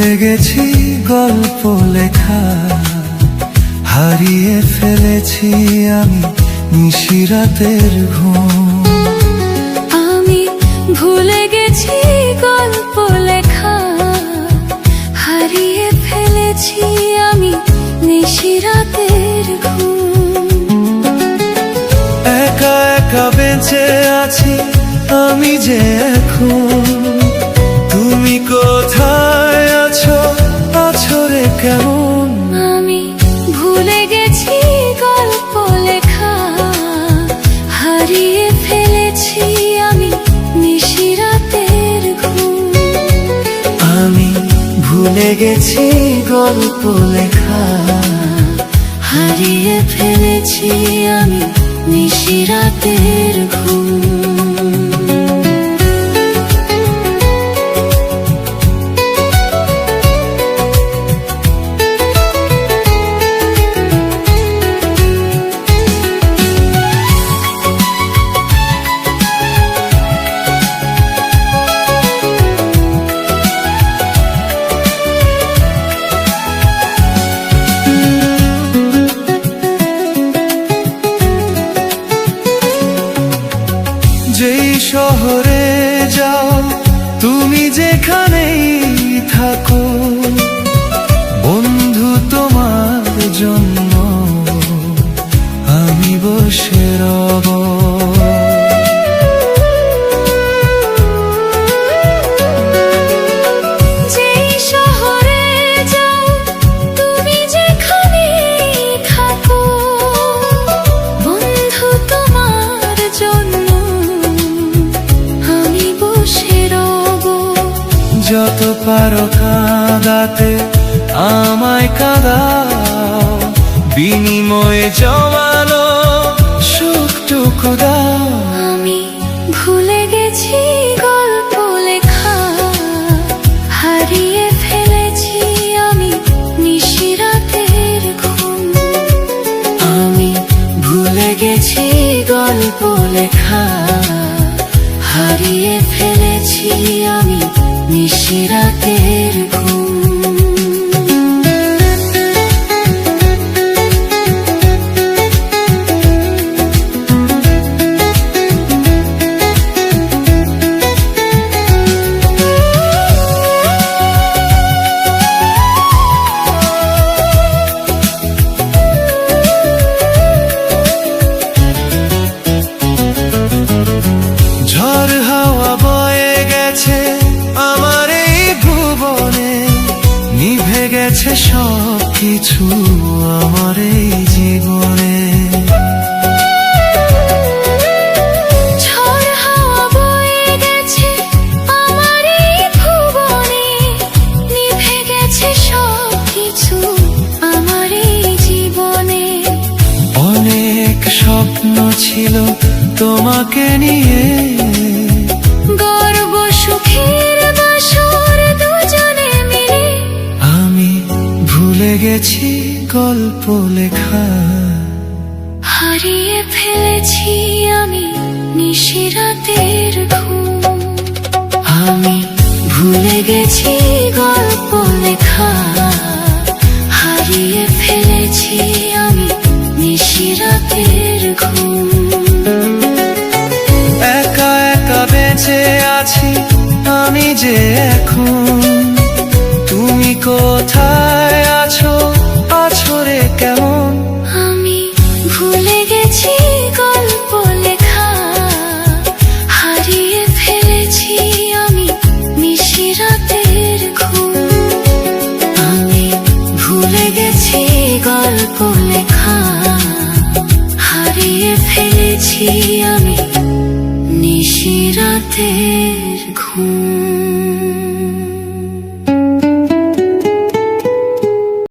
ভুলে গেছি গল্প লেখা, হারিয়ে ফেলেছি আমি নিশিরাতের ঘুম। আমি ভুলে গেছি গল্প লেখা, হারিয়ে ফেলেছি আমি নিশিরাতের ঘুম। একা একা বেঁচে আছি আমি যে এখন, তুমি কোথায় আছো, আছো রে কেমন? আমি ভুলে গেছি গল্প লেখা, হারিয়ে ফেলেছি আমি নিশিরাতের ঘুম। আমি ভুলে গেছি গল্প লেখা, হারিয়ে ফেলেছি আমি নিশিরাতের ঘুম। যেই শহরে যাও তুমি, যেখানেই থাকো, বন্ধু তোমার জন্য আমি বসে রব। যেই শহরে যাও তুমি, যেখানেই থাকো, বন্ধু তোমার জন্য আমি বসে রব। যত পারো কাঁদাতে আমায় কাঁদাও, বিনিময়ে জমানো সুখটুকু দাও। আমি ভুলে গেছি গল্প লেখা, হারিয়ে ফেলেছি আমি নিশিরাতের ঘুম। আমি ভুলে গেছি গল্প লেখা, হারিয়ে ফেলেছি আমি নিশিরাতের ঘুম। ঝড় হাওয়া বয়ে গেছে আমার এই ভুবনে, নিভে গেছে সব কিছু আমার এই জীবনে। ঝড় হাওয়া বয়ে গেছে আমার এই ভুবনে, নিভে গেছে সব কিছু আমার এই জীবনে। অনেক স্বপ্ন ছিল তোমাকে নিয়ে, গর্ব সুখের বাসর দুজনে মিলে। আমি ভুলে গেছি গল্প লেখা, হারিয়ে ফেলেছি আমি নিশিরাতের ঘুম। আমি ভুলে গেছি গল্প লেখা, হারিয়ে ফেলেছি আমি নিশিরাতের ঘুম। একা একা বেঁচে আছি আমি যে এখন, তুমি কোথায় আছো, আছো রে কেমন? আমি ভুলে গেছি গল্প লেখা, হারিয়ে ফেলেছি আমি নিশিরাতের ঘুম। আমি ভুলে গেছি গল্প লেখা, হারিয়ে ফেলেছি আমি নিশিরাতের